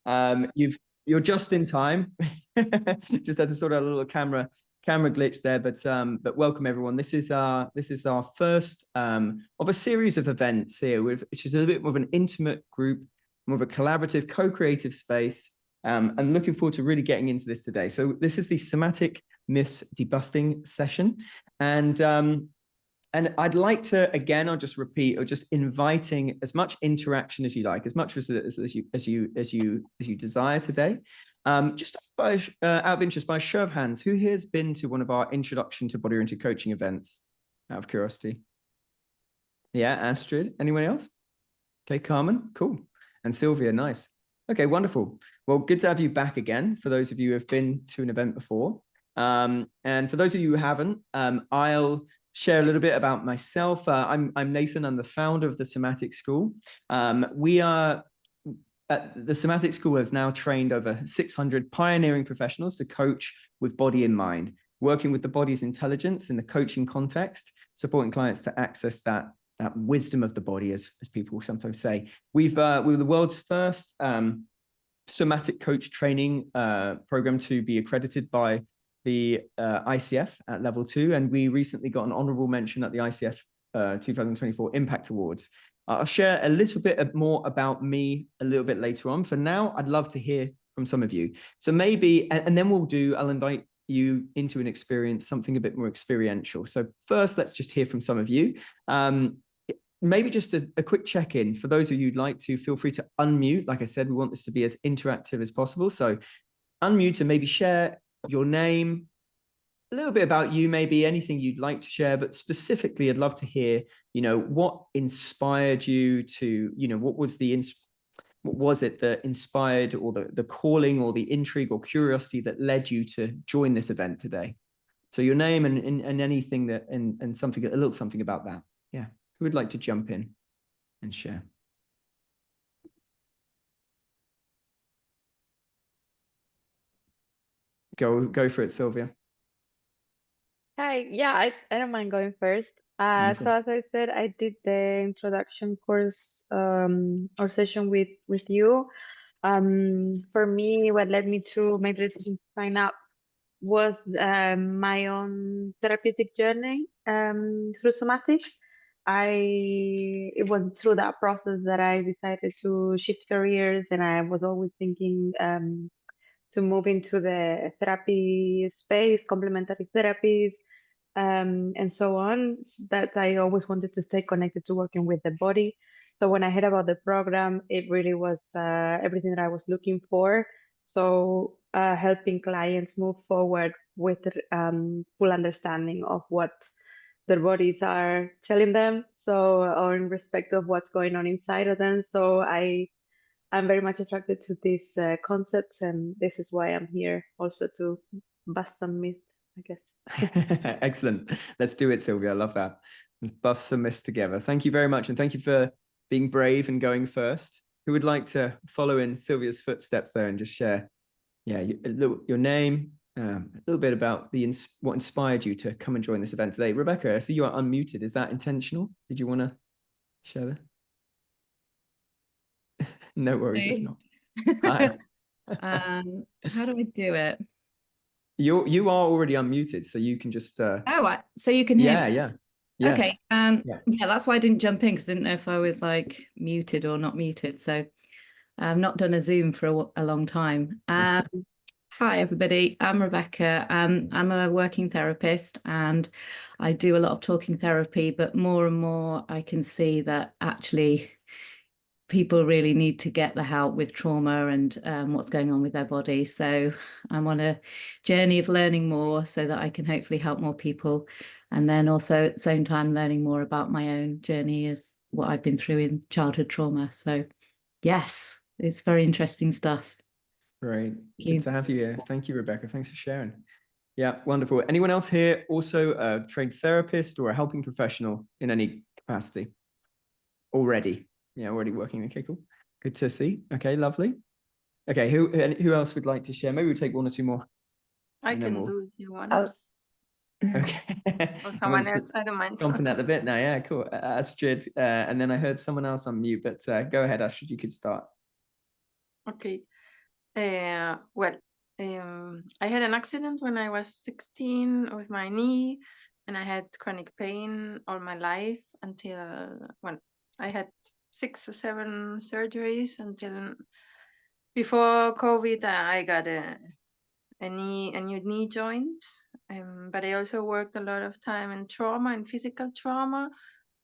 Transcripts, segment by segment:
You're just in time. Just had to sort out a little camera glitch there, but welcome everyone. This is our first of a series of events here, which is a little bit more of an intimate group, more of a collaborative, co-creative space. And looking forward to really getting into this today. So this is the Somatic Myths Debusting session, and I'd like to, again, I'll just repeat, or just inviting as much interaction as you like, as much as you desire today. Just by out of interest, by a show of hands, who here has been to one of our introduction to body-oriented coaching events? Out of curiosity. Yeah, Astrid. Anyone else? Okay, Carmen. Cool. And Sylvia. Nice. Okay, wonderful. Well, good to have you back again. For those of you who have been to an event before, and for those of you who haven't, I'll share a little bit about myself. I'm Nathan. I'm the founder of the Somatic School. The Somatic School has now trained over 600 pioneering professionals to coach with body in mind, working with the body's intelligence in the coaching context, supporting clients to access that wisdom of the body, as people sometimes say. We were the world's first somatic coach training program to be accredited by the ICF at level 2, and we recently got an honorable mention at the ICF 2024 Impact Awards. I'll share a little bit more about me a little bit later on. For now, I'd love to hear from some of you. So maybe, and then I'll invite you into an experience, something a bit more experiential. So first, let's just hear from some of you. Maybe just a quick check-in. For those of you who'd like to, feel free to unmute. Like I said, we want this to be as interactive as possible. So unmute and maybe share your name, a little bit about you, maybe anything you'd like to share, but specifically, I'd love to hear, what inspired you to, what was it that inspired, or the calling or the intrigue or curiosity that led you to join this event today? So your name and anything that, and something, a little something about that. Yeah. Who would like to jump in and share? Go for it, Sylvia. Hi, yeah, I don't mind going first. So as I said, I did the introduction course or session with you. For me, what led me to make the decision to sign up was my own therapeutic journey through somatic. It was through that process that I decided to shift careers, and I was always thinking to move into the therapy space, complementary therapies, and so on. That I always wanted to stay connected to working with the body. So when I heard about the program, it really was everything that I was looking for. So helping clients move forward with full understanding of what their bodies are telling them. So, or in respect of what's going on inside of them. So I'm very much attracted to these concepts, and this is why I'm here, also to bust some myths, I guess. Excellent. Let's do it, Sylvia. I love that. Let's bust some myths together. Thank you very much, and thank you for being brave and going first. Who would like to follow in Sylvia's footsteps there and just share, your name, a little bit about what inspired you to come and join this event today? Rebecca, I see you are unmuted. Is that intentional? Did you want to share that? No worries if not. Hi. How do I do it? You are already unmuted, so you can just so you can hear me? Yeah. Yes. Okay. Yeah, that's why I didn't jump in, because I didn't know if I was like muted or not muted. So I've not done a Zoom for a long time. Hi everybody, I'm Rebecca. I'm a working therapist, and I do a lot of talking therapy, but more and more I can see that actually people really need to get the help with trauma and what's going on with their body. So I'm on a journey of learning more so that I can hopefully help more people. And then also at the same time, learning more about my own journey as what I've been through in childhood trauma. So yes, it's very interesting stuff. Great. Good to have you here. Thank you, Rebecca. Thanks for sharing. Yeah, wonderful. Anyone else here also a trained therapist or a helping professional in any capacity? Already working. Okay, cool. Good to see. Okay, lovely. Okay, who else would like to share? Maybe we'll take one or two more. I can do if you want. Okay. Or someone else, I don't mind. Jumping at the bit now. Yeah, cool. Astrid, and then I heard someone else on mute, but go ahead, Astrid, you could start. Okay. Well, I had an accident when I was 16 with my knee, and I had chronic pain all my life until when I had 6 or 7 surgeries until before COVID. I got a new knee joint. But I also worked a lot of time in trauma and physical trauma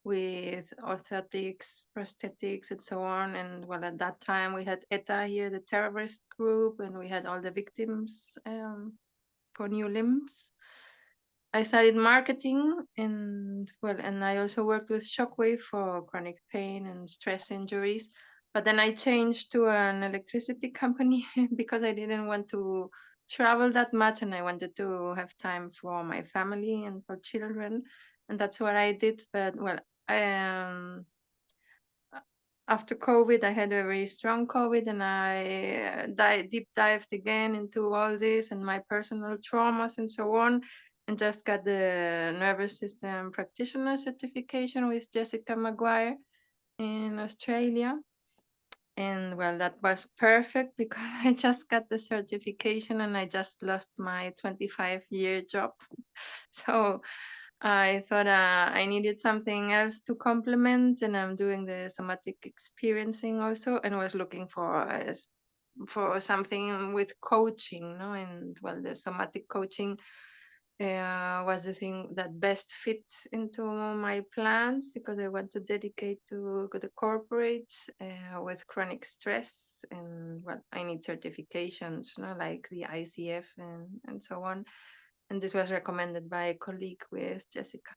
with orthotics, prosthetics, and so on. And well, at that time we had ETA here, the terrorist group, and we had all the victims for new limbs. I studied marketing, and well, and I also worked with Shockwave for chronic pain and stress injuries. But then I changed to an electricity company because I didn't want to travel that much, and I wanted to have time for my family and for children, and that's what I did. But well, after COVID, I had a very strong COVID, and I deep dived again into all this and my personal traumas and so on, and just got the nervous system practitioner certification with Jessica Maguire in Australia. And well, that was perfect because I just got the certification and I just lost my 25-year job. So I thought I needed something else to complement, and I'm doing the somatic experiencing also, and was looking for something with coaching, no? And well, the somatic coaching was the thing that best fits into my plans because I want to dedicate to the corporates with chronic stress, and well, I need certifications, no? Like the ICF and so on. And this was recommended by a colleague with Jessica.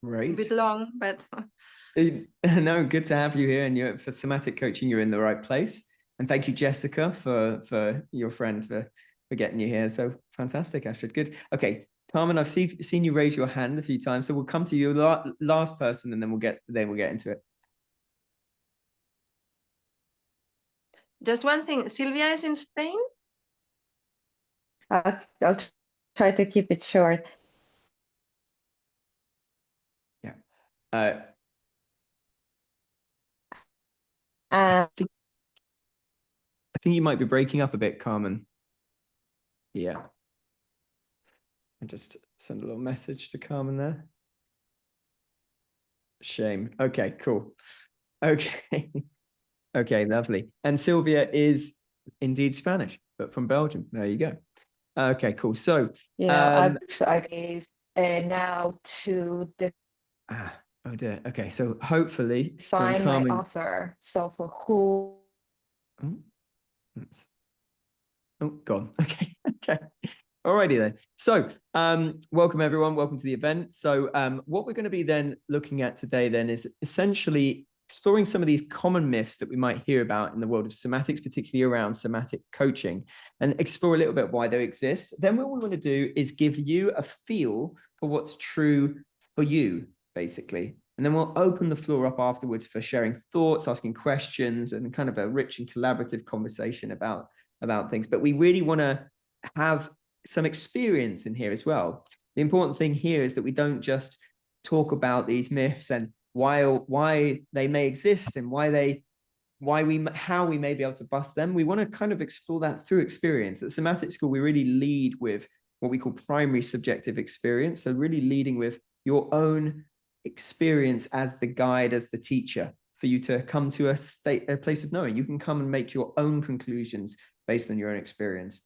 Right. A bit long, but no, good to have you here. And for somatic coaching, you're in the right place. And thank you, Jessica, for your friend for getting you here. So fantastic, Astrid. Good. Okay, Carmen, I've seen you raise your hand a few times, so we'll come to you last person, and then we'll get into it. just one thing. Silvia is in Spain. I'll try to keep it short. Yeah. I think you might be breaking up a bit, Carmen. Yeah. I just send a little message to Carmen there. Shame. Okay, cool. Okay. Okay, lovely. And Sylvia is indeed Spanish, but from Belgium. There you go. Okay, cool. So yeah, now to oh dear. Okay, so hopefully find Carmen... my author. So for who? Gone. Okay. Okay. Alrighty then. So welcome everyone. Welcome to the event. So what we're going to be then looking at today then is essentially exploring some of these common myths that we might hear about in the world of somatics, particularly around somatic coaching, and explore a little bit why they exist. Then what we want to do is give you a feel for what's true for you, basically. And then we'll open the floor up afterwards for sharing thoughts, asking questions, and kind of a rich and collaborative conversation about things. But we really want to have some experience in here as well. The important thing here is that we don't just talk about these myths and why they may exist and how we may be able to bust them. We want to kind of explore that through experience. At Somatic School, we really lead with what we call primary subjective experience. So really leading with your own experience as the guide, as the teacher, for you to come to a place of knowing. You can come and make your own conclusions based on your own experience.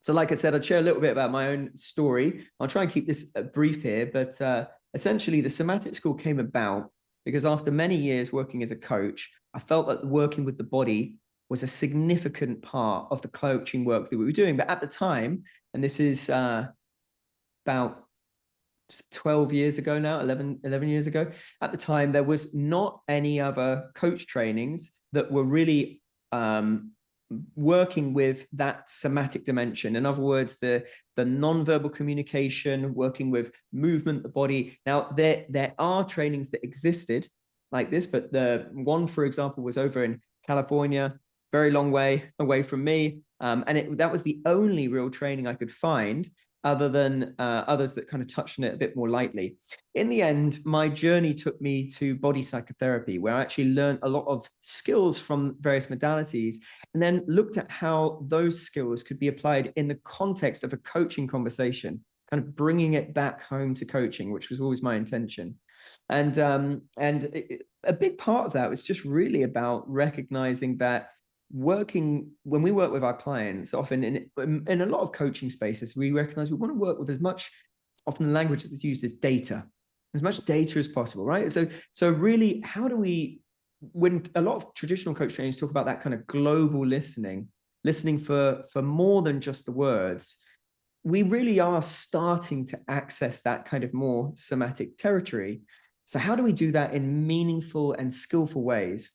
So like I said, I'll share a little bit about my own story. I'll try and keep this brief here, but essentially the Somatic School came about because after many years working as a coach, I felt that working with the body was a significant part of the coaching work that we were doing. But at the time, and this is about 12 years ago now, 11 years ago, at the time, there was not any other coach trainings that were really working with that somatic dimension. In other words, the non-verbal communication, working with movement, the body. Now, there are trainings that existed like this, but the one, for example, was over in California, very long way away from me. And that was the only real training I could find other than others that kind of touched on it a bit more lightly. In the end, my journey took me to body psychotherapy, where I actually learned a lot of skills from various modalities, and then looked at how those skills could be applied in the context of a coaching conversation, kind of bringing it back home to coaching, which was always my intention. And a big part of that was just really about recognizing that when we work with our clients, often in a lot of coaching spaces, we recognize we want to work with as much, often the language that's used is data, as much data as possible, right? So really, how do we, when a lot of traditional coach trainings talk about that kind of global listening for more than just the words, we really are starting to access that kind of more somatic territory. So how do we do that in meaningful and skillful ways?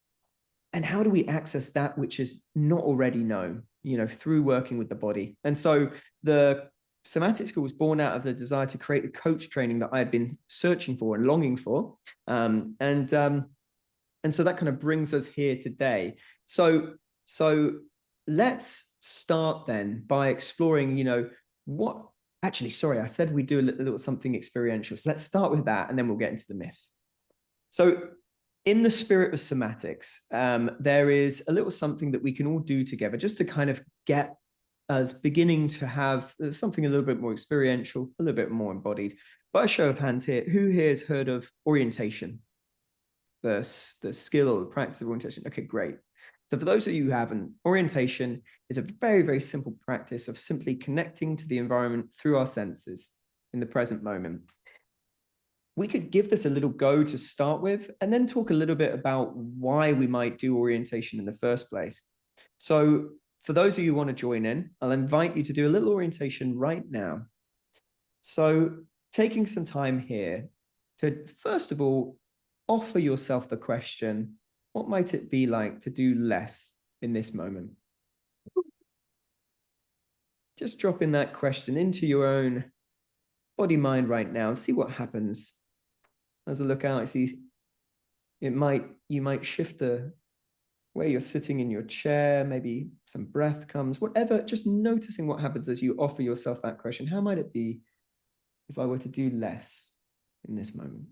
And how do we access that which is not already known, through working with the body? And so the Somatic School was born out of the desire to create a coach training that I had been searching for and longing for. And so that kind of brings us here today. So let's start then by exploring, what actually, sorry, I said we do a little something experiential. So let's start with that, and then we'll get into the myths. So in the spirit of somatics, there is a little something that we can all do together just to kind of get us beginning to have something a little bit more experiential, a little bit more embodied. By a show of hands here, who here has heard of orientation? The skill or the practice of orientation? Okay, great. So for those of you who haven't, orientation is a very, very simple practice of simply connecting to the environment through our senses in the present moment. We could give this a little go to start with, and then talk a little bit about why we might do orientation in the first place. So for those of you who want to join in, I'll invite you to do a little orientation right now. So taking some time here to, first of all, offer yourself the question, what might it be like to do less in this moment? Just drop in that question into your own body mind right now and see what happens. As I look out, I see you might shift the way you're sitting in your chair, maybe some breath comes, whatever, just noticing what happens as you offer yourself that question. How might it be if I were to do less in this moment?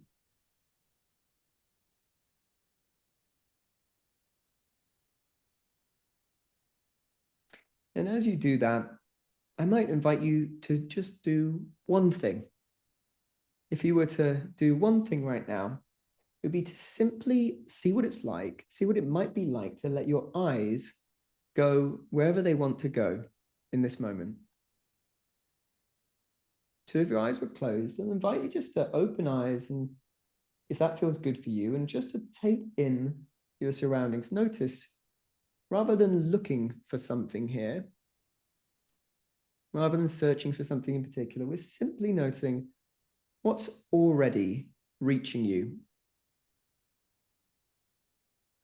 And as you do that, I might invite you to just do one thing. If you were to do one thing right now, it would be to simply see what it's like, see what it might be like to let your eyes go wherever they want to go in this moment. So if your eyes were closed, I'll invite you just to open eyes, and if that feels good for you, and just to take in your surroundings. Notice, rather than looking for something here, rather than searching for something in particular, we're simply noticing what's already reaching you.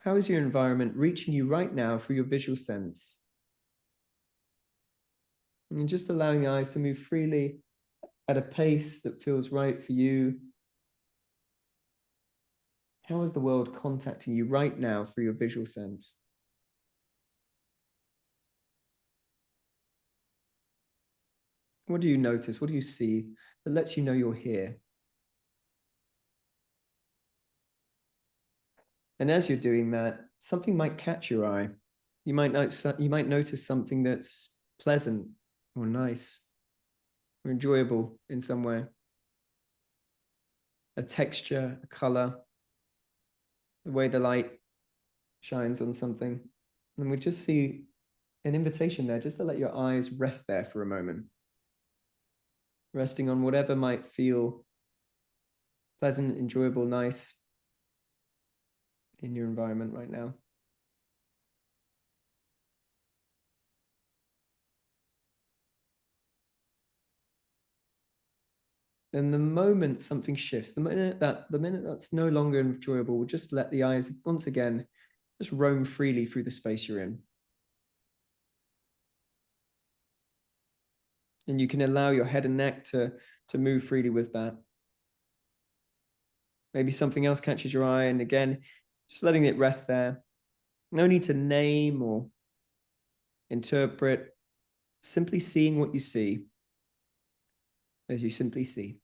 How is your environment reaching you right now through your visual sense? And you're just allowing the eyes to move freely at a pace that feels right for you. How is the world contacting you right now through your visual sense? What do you notice? What do you see that lets you know you're here? And as you're doing that, something might catch your eye. You might notice something that's pleasant or nice or enjoyable in some way. A texture, a color, the way the light shines on something. And we just see an invitation there just to let your eyes rest there for a moment. Resting on whatever might feel pleasant, enjoyable, nice in your environment right now. And the moment something shifts, the minute that's no longer enjoyable, we'll just let the eyes once again just roam freely through the space you're in. And you can allow your head and neck to move freely with that. Maybe something else catches your eye, and again, just letting it rest there. No need to name or interpret, simply seeing what you see. as you simply see.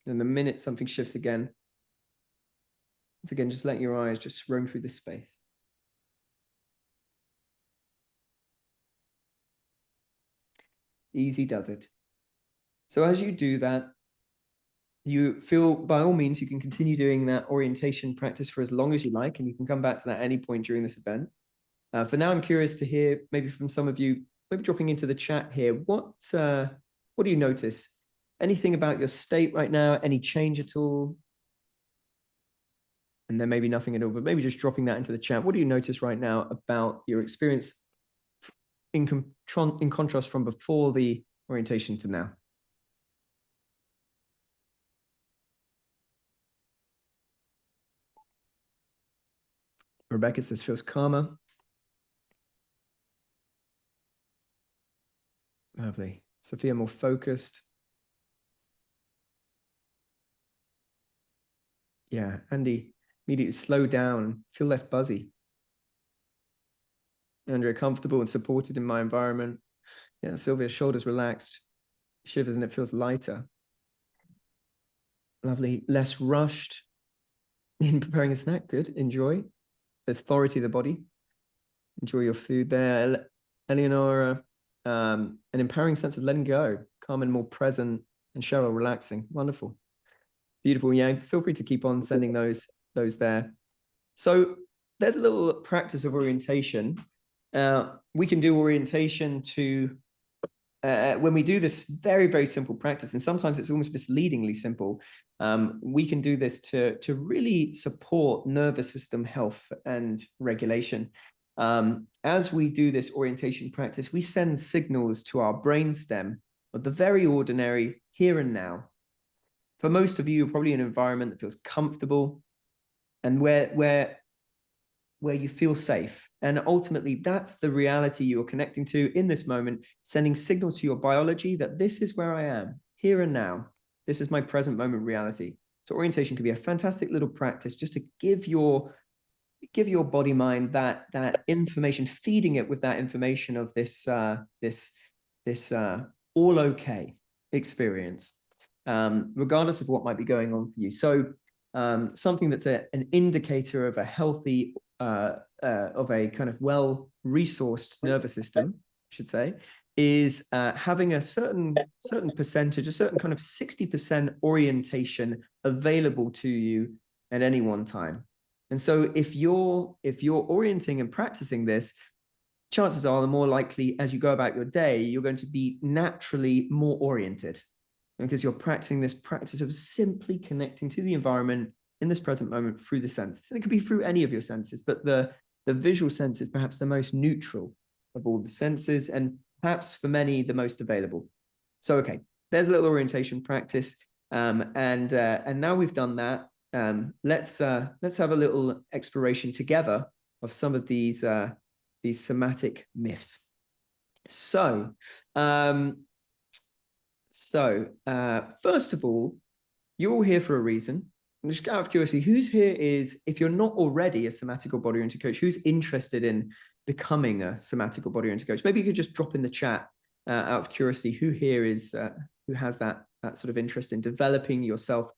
And the minute something shifts again, once again, just let your eyes just roam through this space. Easy does it. So as you do that, you feel, by all means, you can continue doing that orientation practice for as long as you like, and you can come back to that at any point during this event. For now, I'm curious to hear maybe from some of you, maybe dropping into the chat here, what do you notice? Anything about your state right now? Any change at all? And then maybe nothing at all, but maybe just dropping that into the chat. What do you notice right now about your experience in contrast from before the orientation to now? Rebecca says feels calmer. Lovely. Sophia, more focused. Yeah, Andy, immediately slow down, feel less buzzy. Andrea, comfortable and supported in my environment. Yeah, Sylvia, shoulders relaxed, shivers, and it feels lighter. Lovely, less rushed in preparing a snack. Good, enjoy. The authority of the body. Enjoy your food there. Eleonora, an empowering sense of letting go, calm and more present, and Cheryl, relaxing. Wonderful. Beautiful, yeah. Feel free to keep on sending those there. So there's a little practice of orientation. We can do orientation to, when we do this very, very simple practice, and sometimes it's almost misleadingly simple, we can do this to really support nervous system health and regulation. As we do this orientation practice, we send signals to our brainstem of the very ordinary here and now. For most of you, you're probably in an environment that feels comfortable and where you feel safe. And ultimately, that's the reality you're connecting to in this moment, sending signals to your biology that this is where I am, here and now. This is my present moment reality. So orientation can be a fantastic little practice just to give your body mind that information, feeding it with that information of this all okay experience, regardless of what might be going on for you. So something that's an indicator of a healthy, of a kind of well-resourced nervous system, I should say, is having a certain percentage, a certain kind of 60% orientation available to you at any one time. And so if you're orienting and practicing this, chances are the more likely as you go about your day, you're going to be naturally more oriented, because you're practicing this practice of simply connecting to the environment in this present moment through the senses. And it could be through any of your senses, but the visual sense is perhaps the most neutral of all the senses, and perhaps for many, the most available. So, okay, there's a little orientation practice. And now we've done that, let's have a little exploration together of some of these somatic myths. So, first of all, you're all here for a reason. I'm just out of curiosity, who's here is, if you're not already a somatic or body oriented coach, who's interested in becoming a somatic or body oriented coach? Maybe you could just drop in the chat out of curiosity, who here is, who has that sort of interest in developing yourself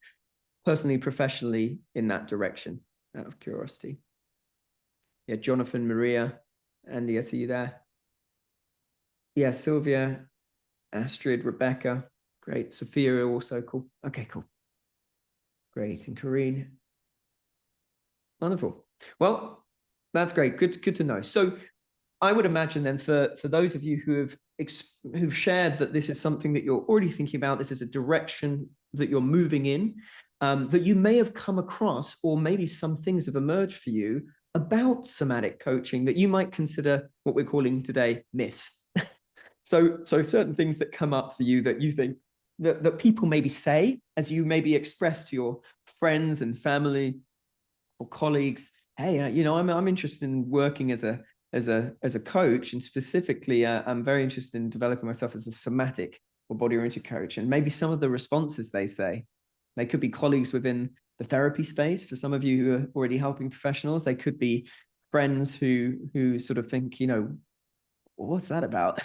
personally, professionally in that direction, out of curiosity. Yeah, Jonathan, Maria, Andy, I see you there. Yeah, Sylvia, Astrid, Rebecca, great. Sophia also, cool. Okay, cool. Great, and Corrine. Wonderful. Well, that's great. Good to know. So I would imagine then for those of you who've shared that this is something that you're already thinking about, this is a direction that you're moving in, that you may have come across, or maybe some things have emerged for you about somatic coaching that you might consider what we're calling today myths. So certain things that come up for you that you think that people maybe say, as you maybe express to your friends and family or colleagues, hey, I'm interested in working as a coach, and specifically, I'm very interested in developing myself as a somatic or body-oriented coach. And maybe some of the responses they say, they could be colleagues within the therapy space. For some of you who are already helping professionals, they could be friends who sort of think, what's that about?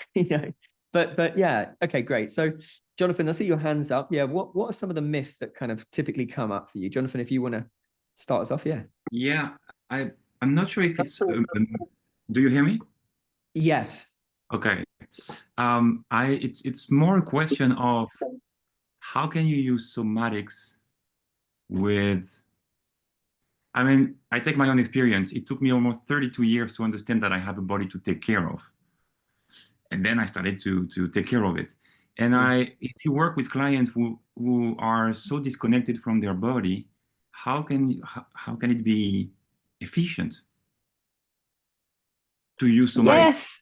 But yeah, okay, great. So Jonathan, I see your hands up. Yeah, what are some of the myths that kind of typically come up for you? Jonathan, if you want to start us off, yeah. Yeah, I'm not sure if it's. Do you hear me? Yes. Okay. It's more a question of how can you use somatics with. I mean, I take my own experience. It took me almost 32 years to understand that I have a body to take care of, and then I started to take care of it. And if you work with clients who are so disconnected from their body, how can it be efficient to use somatics?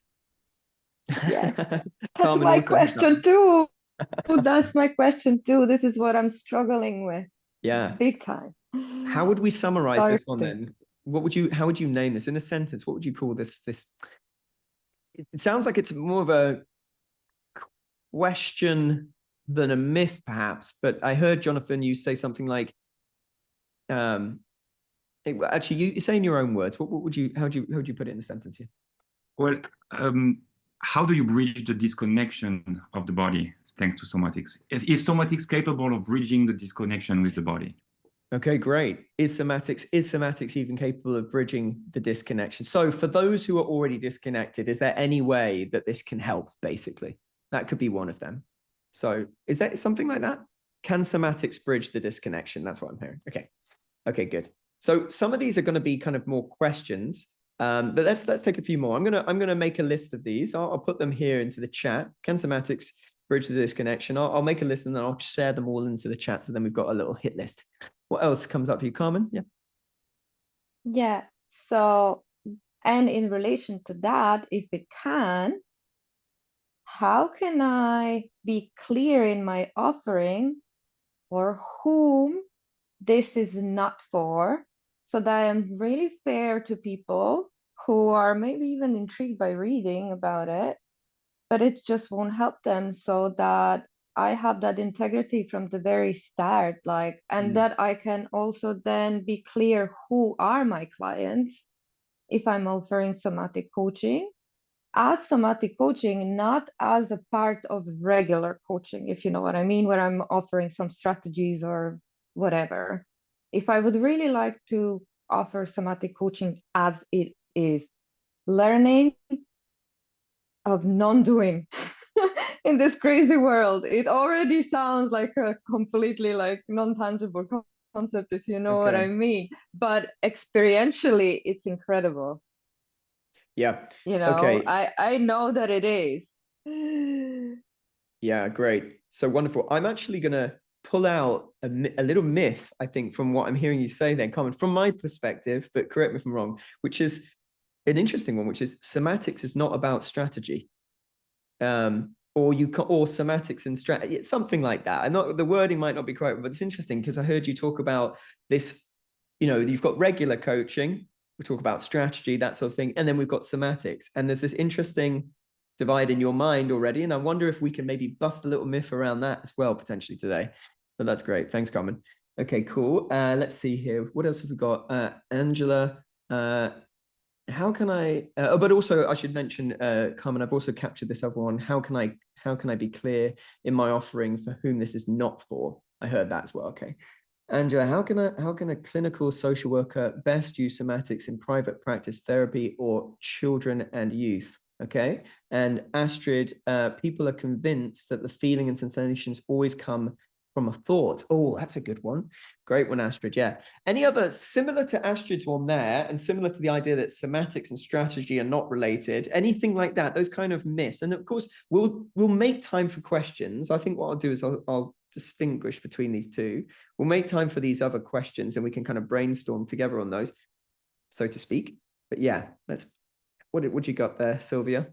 Yes, that's Carmen my also has that question one. too. That's my question too. This is what I'm struggling with. Yeah. Big time. How would we summarize this one Sorry. then? How would you name this in a sentence? What would you call this? It sounds like it's more of a question than a myth, perhaps. But I heard Jonathan, you say something like, actually, you say in your own words. What would you? How would you put it in a sentence here? Well, how do you bridge the disconnection of the body thanks to somatics? Is somatics capable of bridging the disconnection with the body? Okay, great. Is somatics even capable of bridging the disconnection? So for those who are already disconnected, is there any way that this can help, basically? That could be one of them. So is that something like that? Can somatics bridge the disconnection? That's what I'm hearing. Okay. Okay, good. So some of these are going to be kind of more questions, but let's take a few more. I'm gonna make a list of these. I'll put them here into the chat. Can somatics bridge the disconnection? I'll make a list and then I'll share them all into the chat. So then we've got a little hit list. What else comes up for you, Carmen? Yeah. Yeah. So, and in relation to that, if it can, how can I be clear in my offering for whom this is not for, so that I am really fair to people who are maybe even intrigued by reading about it, but it just won't help them, so that I have that integrity from the very start, like, and that I can also then be clear who are my clients if I'm offering somatic coaching, as somatic coaching, not as a part of regular coaching, if you know what I mean, where I'm offering some strategies or whatever. If I would really like to offer somatic coaching as it is, learning of non-doing in this crazy world, it already sounds like a completely like non-tangible concept, if you know what I mean, but experientially it's incredible. Yeah. You know, Okay. I know that it is. Yeah, great. So wonderful. I'm actually going to pull out a little myth, I think, from what I'm hearing you say then, Carmen, from my perspective, but correct me if I'm wrong, which is an interesting one, which is somatics is not about strategy. Or somatics and strategy, it's something like that. And not the wording might not be correct, but it's interesting because I heard you talk about this, you've got regular coaching, we talk about strategy, that sort of thing, and then we've got somatics. And there's this interesting divide in your mind already. And I wonder if we can maybe bust a little myth around that as well, potentially today. But that's great. Thanks, Carmen. Okay, cool. Let's see here. What else have we got? Angela, how can I, but also I should mention, Carmen, I've also captured this other one. How can I be clear in my offering for whom this is not for? I heard that as well. Okay. Angela, how can a clinical social worker best use somatics in private practice therapy or children and youth? Okay. And Astrid, people are convinced that the feeling and sensations always come from a thought. Oh, that's a good one. Great one, Astrid. Yeah. Any other similar to Astrid's one there, and similar to the idea that somatics and strategy are not related? Anything like that? Those kind of myths. And of course, we'll make time for questions. I think what I'll do is I'll distinguish between these two. We'll make time for these other questions, and we can kind of brainstorm together on those, so to speak. But yeah, what you got there, Sylvia?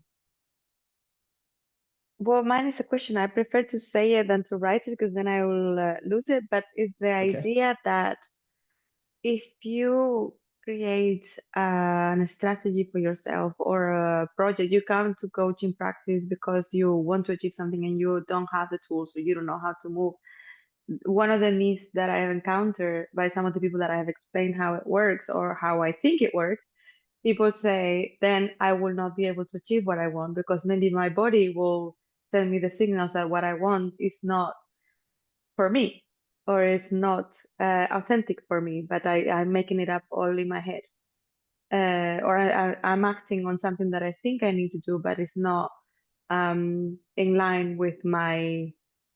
Well, mine is a question. I prefer to say it than to write it because then I will lose it. But it's the idea that if you create a strategy for yourself or a project, you come to coaching practice because you want to achieve something and you don't have the tools, or you don't know how to move. One of the myths that I have encountered by some of the people that I have explained how it works or how I think it works people say, then I will not be able to achieve what I want, because maybe my body will send me the signals that what I want is not for me, or is not authentic for me, but I'm making it up all in my head. Or I'm acting on something that I think I need to do, but it's not in line with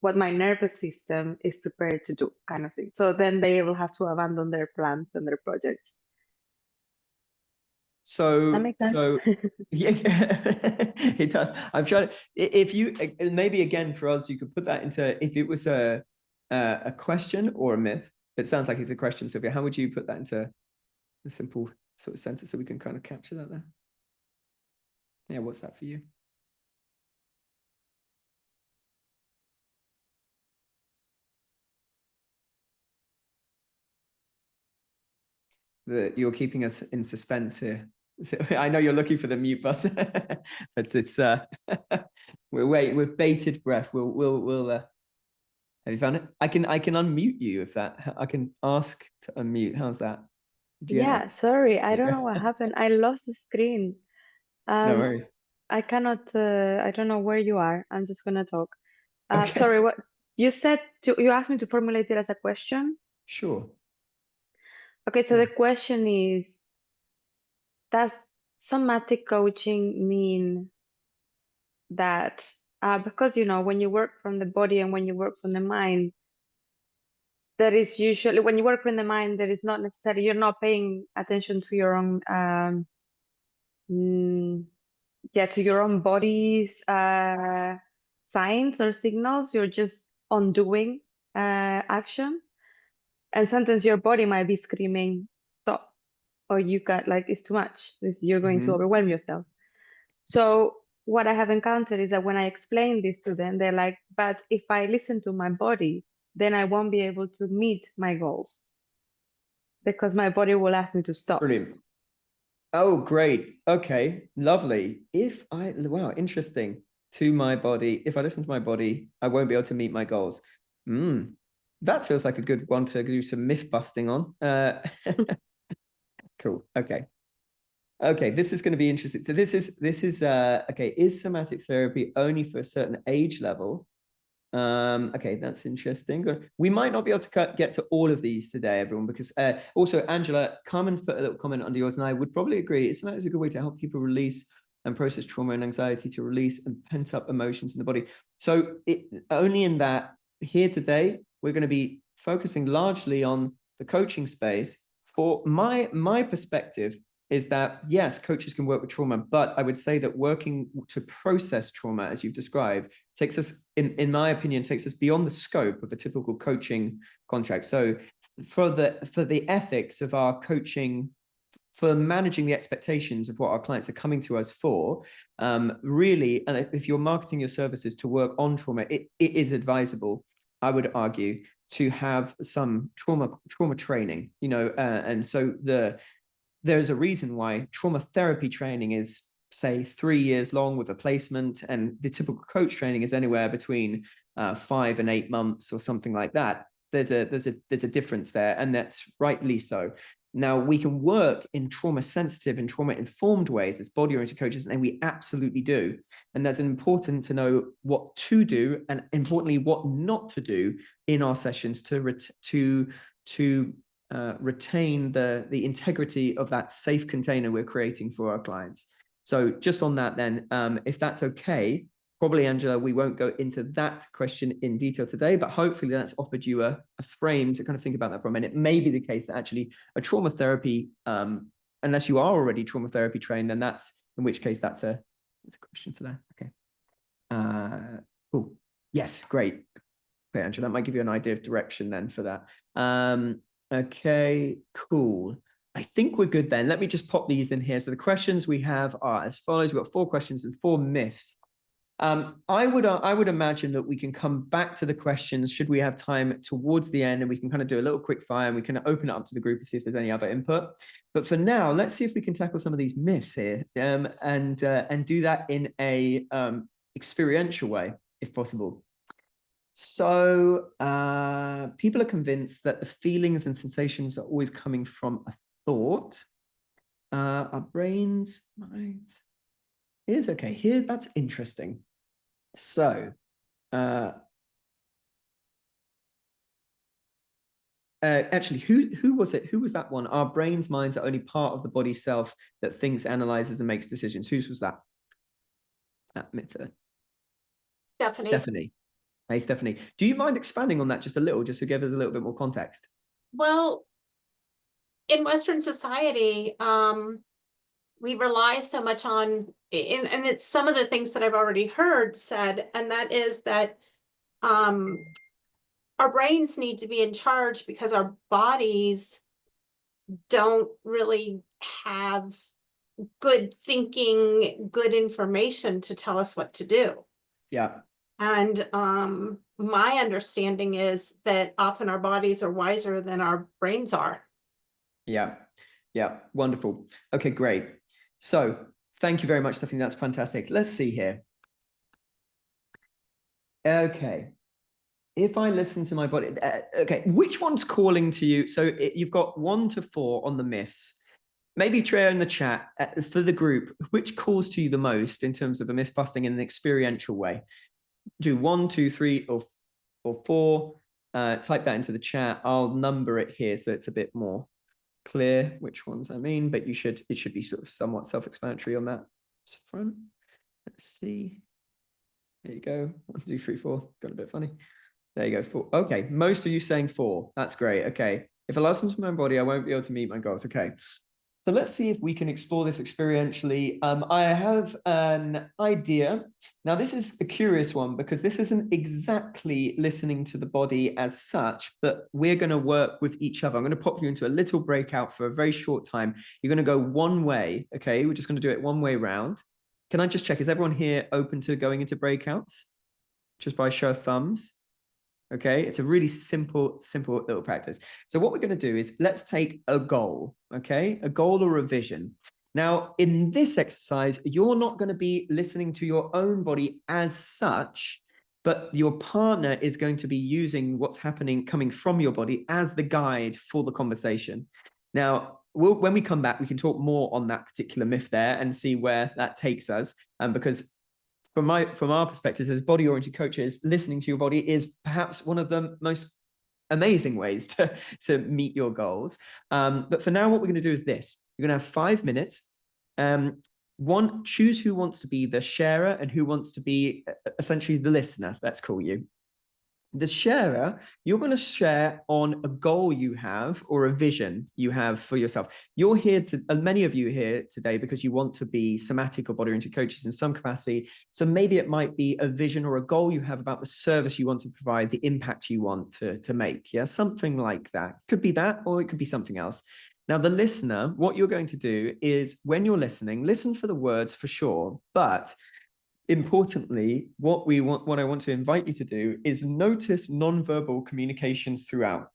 what my nervous system is prepared to do, kind of thing. So then they will have to abandon their plans and their projects. So, That makes sense? Yeah, it does. I'm trying to, if you, maybe again for us, you could put that into, if it was a question or a myth. It sounds like it's a question, Sylvia. How would you put that into a simple sort of sentence so we can kind of capture that there? Yeah, what's that for you? You're keeping us in suspense here. I know you're looking for the mute button, but it's with bated breath. We'll have you found it? I can unmute you if that. I can ask to unmute. How's that? Yeah, sorry, I don't know what happened. I lost the screen. No worries. I cannot. I don't know where you are. I'm just gonna talk. Okay. Sorry, what you said? You asked me to formulate it as a question. Sure. Okay, so Yeah. the question is, does somatic coaching mean that because when you work from the body and when you work from the mind, there is usually, when you work from the mind, there is not necessarily, you're not paying attention to your own to your own body's signs or signals. You're just undoing action, and sometimes your body might be screaming stop, or you got like, it's too much, you're going to overwhelm yourself. So what I have encountered is that when I explain this to them, they're like, but if I listen to my body, then I won't be able to meet my goals, because my body will ask me to stop. Brilliant. Oh, great. Okay, lovely. Wow, interesting. To my body, if I listen to my body, I won't be able to meet my goals. That feels like a good one to do some myth busting on. Cool. Okay. Okay, this is going to be interesting. So this is okay. Is somatic therapy only for a certain age level? Okay, that's interesting. We might not be able to get to all of these today, everyone, because also Angela, Carmen's put a little comment under yours, and I would probably agree. It's a good way to help people release and process trauma and anxiety, to release and pent up emotions in the body. So only in that here today, we're going to be focusing largely on the coaching space. For my perspective is that, yes, coaches can work with trauma, but I would say that working to process trauma, as you've described, takes us, in my opinion, takes us beyond the scope of a typical coaching contract. So for the ethics of our coaching, for managing the expectations of what our clients are coming to us for, really, and if you're marketing your services to work on trauma, it is advisable, I would argue, to have some trauma training, and so there's a reason why trauma therapy training is, say, 3 years long with a placement, and the typical coach training is anywhere between 5 and 8 months or something like that. There's a difference there, and that's rightly so. Now, we can work in trauma sensitive and trauma informed ways as body oriented coaches, and we absolutely do. And that's important to know what to do, and importantly, what not to do in our sessions to retain the integrity of that safe container we're creating for our clients. So just on that then, if that's okay, probably, Angela, we won't go into that question in detail today, but hopefully that's offered you a frame to kind of think about that for a minute. It may be the case that actually a trauma therapy, unless you are already trauma therapy trained, then in which case that's a question for that. Okay. Cool. Yes, great. Okay, Angela, that might give you an idea of direction then for that. Okay, cool. I think we're good then. Let me just pop these in here. So the questions we have are as follows. We've got 4 questions and 4 myths. I would imagine that we can come back to the questions should we have time towards the end, and we can kind of do a little quick fire, and we can open it up to the group to see if there's any other input. But for now, let's see if we can tackle some of these myths here, and do that in a experiential way, if possible. So people are convinced that the feelings and sensations are always coming from a thought. Our brains, right? Here's okay. Here, that's interesting. So, actually, who was it? Who was that one? Our brains, minds are only part of the body self that thinks, analyzes, and makes decisions. Whose was that? That myth. Stephanie. Stephanie. Hey, Stephanie. Do you mind expanding on that just a little, just to give us a little bit more context? Well, in Western society, we rely so much on, and it's some of the things that I've already heard said, and that is that our brains need to be in charge because our bodies don't really have good thinking, good information to tell us what to do. Yeah. And my understanding is that often our bodies are wiser than our brains are. Yeah. Yeah. Wonderful. Okay, great. So thank you very much, Stephanie. That's fantastic. Let's see here. Okay. If I listen to my body, okay, which one's calling to you? So you've got 1 to 4 on the myths. Maybe Treya in the chat for the group, which calls to you the most in terms of a myth busting in an experiential way? Do 1, 2, 3, or 4. Type that into the chat. I'll number it here so it's a bit more clear which ones I mean, but it should be sort of somewhat self-explanatory on that front. Let's see. There you go. 1, 2, 3, 4. Got a bit funny. There you go. 4. Okay, most of you saying 4. That's great. Okay, if I listen to my body, I won't be able to meet my goals. Okay, so let's see if we can explore this experientially. I have an idea. Now, this is a curious one because this isn't exactly listening to the body as such, but we're going to work with each other. I'm going to pop you into a little breakout for a very short time. You're going to go one way. Okay, we're just going to do it one way round. Can I just check, is everyone here open to going into breakouts? Just by show of thumbs. Okay, it's a really simple little practice. So what we're going to do is let's take a goal, okay? A goal or a vision. Now, in this exercise, you're not going to be listening to your own body as such, but your partner is going to be using what's happening coming from your body as the guide for the conversation. Now, when we come back, we can talk more on that particular myth there and see where that takes us, because from our perspective as body-oriented coaches, listening to your body is perhaps one of the most amazing ways to meet your goals. But for now, what we're going to do is this. You're going to have 5 minutes. Choose who wants to be the sharer and who wants to be essentially the listener, let's call you. The sharer, you're going to share on a goal you have or a vision you have for yourself. You're here many of you here today because you want to be somatic or body-oriented coaches in some capacity. So maybe it might be a vision or a goal you have about the service you want to provide, the impact you want to make. Yeah, something like that. Could be that, or it could be something else. Now, the listener, what you're going to do is when you're listening, listen for the words for sure, but importantly, what I want to invite you to do is notice nonverbal communications throughout.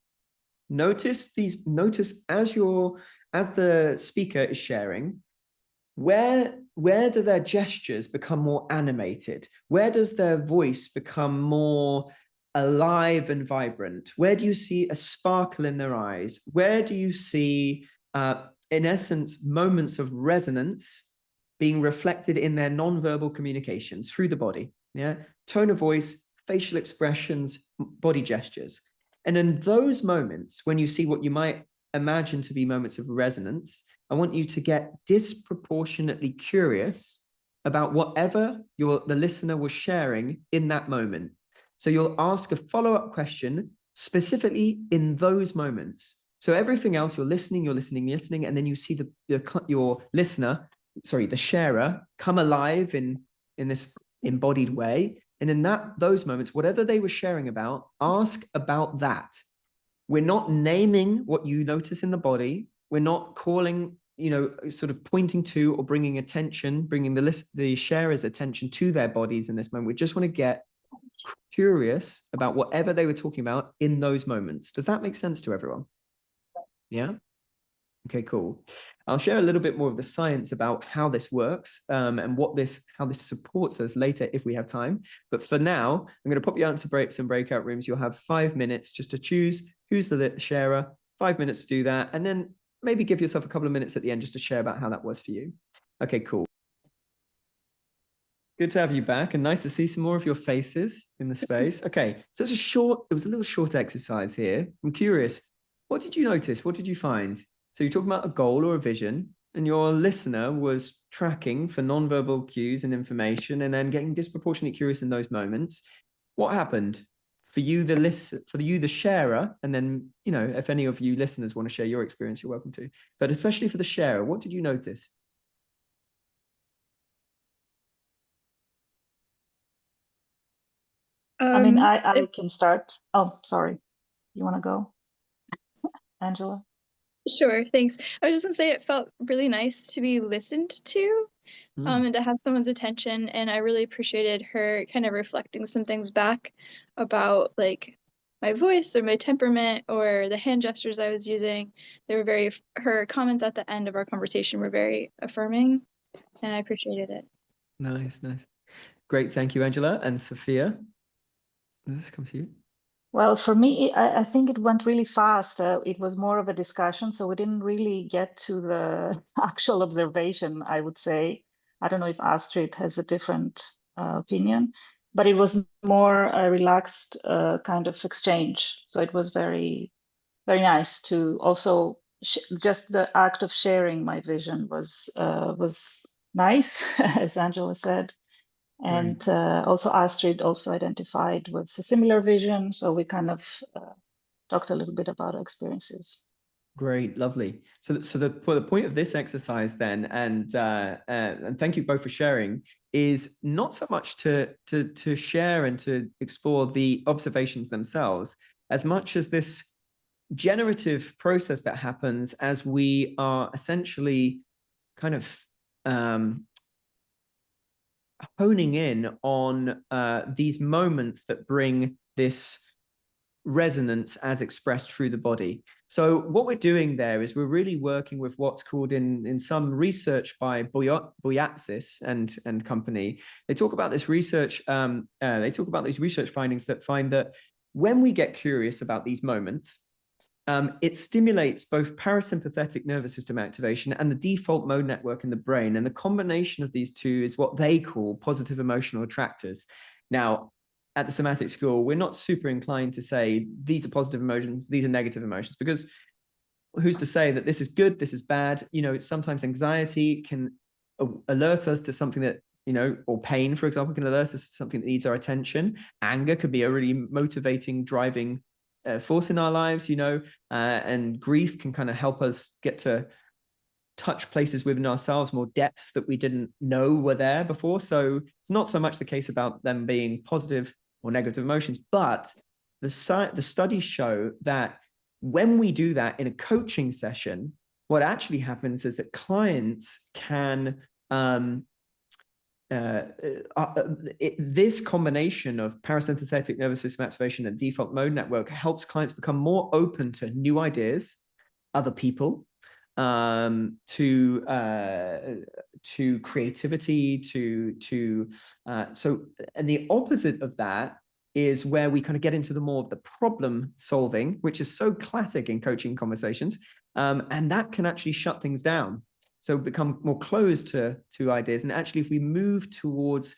Notice as the speaker is sharing, where do their gestures become more animated? Where does their voice become more alive and vibrant? Where do you see a sparkle in their eyes? Where do you see, in essence, moments of resonance being reflected in their nonverbal communications through the body? Yeah, tone of voice, facial expressions, body gestures. And in those moments, when you see what you might imagine to be moments of resonance, I want you to get disproportionately curious about whatever the listener was sharing in that moment. So you'll ask a follow-up question specifically in those moments. So everything else, you're listening, and then you see your listener, the sharer, come alive in this embodied way. And in those moments, whatever they were sharing about, ask about that. We're not naming what you notice in the body. We're not calling, sort of pointing to or bringing the sharer's attention to their bodies in this moment. We just want to get curious about whatever they were talking about in those moments. Does that make sense to everyone? Yeah? Okay, cool. I'll share a little bit more of the science about how this works and how this supports us later if we have time. But for now, I'm going to pop you out into some breakout rooms. You'll have 5 minutes just to choose who's the sharer, 5 minutes to do that. And then maybe give yourself a couple of minutes at the end just to share about how that was for you. Okay, cool. Good to have you back, and nice to see some more of your faces in the space. Okay, so it was a little short exercise here. I'm curious, what did you notice? What did you find? So you're talking about a goal or a vision, and your listener was tracking for nonverbal cues and information, and then getting disproportionately curious in those moments. What happened for you, the sharer? And then, you know, if any of you listeners want to share your experience, you're welcome to. But especially for the sharer, what did you notice? I mean, I can start. Oh, sorry. You want to go, Angela? Sure, thanks. I was just gonna say it felt really nice to be listened to, and to have someone's attention. And I really appreciated her kind of reflecting some things back about like my voice or my temperament or the hand gestures I was using. They were her comments at the end of our conversation were very affirming, and I appreciated it. Nice, nice. Great, thank you, Angela. And Sophia, this comes to you. Well, for me, I think it went really fast. It was more of a discussion, so we didn't really get to the actual observation, I would say. I don't know if Astrid has a different opinion, but it was more a relaxed kind of exchange. So it was very, very nice to also, just the act of sharing my vision was nice, as Angela said. And also Astrid also identified with a similar vision. So we kind of talked a little bit about our experiences. Great, lovely. So the point of this exercise then, and thank you both for sharing, is not so much to share and to explore the observations themselves, as much as this generative process that happens as we are essentially kind of honing in on these moments that bring this resonance as expressed through the body. So what we're doing there is we're really working with what's called in some research by Boyatsis and company. They talk about this research. They talk about these research findings that find that when we get curious about these moments, it stimulates both parasympathetic nervous system activation and the default mode network in the brain. And the combination of these two is what they call positive emotional attractors. Now, at the Somatic School, we're not super inclined to say these are positive emotions, these are negative emotions, because who's to say that this is good, this is bad? You know, sometimes anxiety can alert us to something that, you know, or pain, for example, can alert us to something that needs our attention. Anger could be a really motivating, driving force in our lives, you know, and grief can kind of help us get to touch places within ourselves, more depths that we didn't know were there before. So it's not so much the case about them being positive or negative emotions, but the studies show that when we do that in a coaching session, what actually happens is that clients can this combination of parasympathetic nervous system activation and default mode network helps clients become more open to new ideas, other people, to creativity, and the opposite of that is where we kind of get into the more of the problem solving, which is so classic in coaching conversations, and that can actually shut things down. So become more closed to ideas. And actually, if we move towards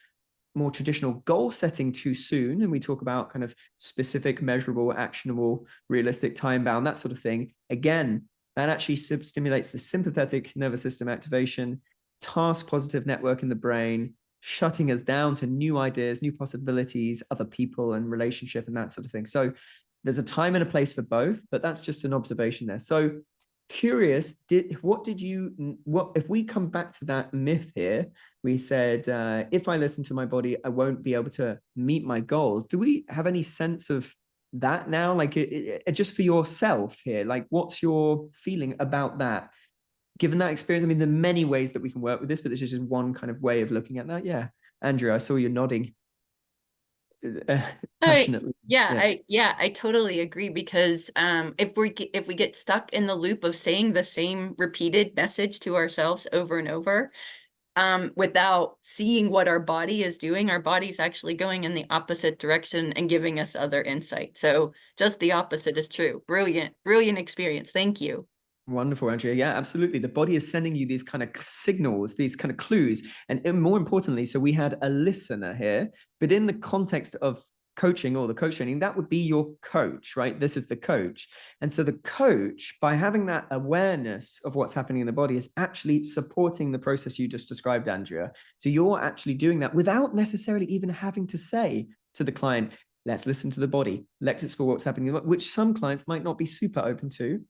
more traditional goal setting too soon, and we talk about kind of specific, measurable, actionable, realistic, time bound, that sort of thing, again, that actually stimulates the sympathetic nervous system activation, task positive network in the brain, shutting us down to new ideas, new possibilities, other people and relationship and that sort of thing. So there's a time and a place for both, but that's just an observation there. So curious, if we come back to that myth here, we said, if I listen to my body, I won't be able to meet my goals. Do we have any sense of that now? Like just for yourself here, like what's your feeling about that? Given that experience, I mean, there are many ways that we can work with this, but this is just one kind of way of looking at that. Yeah. Andrew, I saw you nodding passionately. I totally agree, because if we get stuck in the loop of saying the same repeated message to ourselves over and over, without seeing what our body is doing, our body's actually going in the opposite direction and giving us other insight. So just the opposite is true. Brilliant experience. Thank you. Wonderful, Andrea. Yeah, absolutely. The body is sending you these kind of signals, these kind of clues. And more importantly, so we had a listener here, but in the context of coaching or the coach training, that would be your coach, right? This is the coach. And so the coach, by having that awareness of what's happening in the body, is actually supporting the process you just described, Andrea. So you're actually doing that without necessarily even having to say to the client, let's listen to the body, let's explore what's happening, which some clients might not be super open to,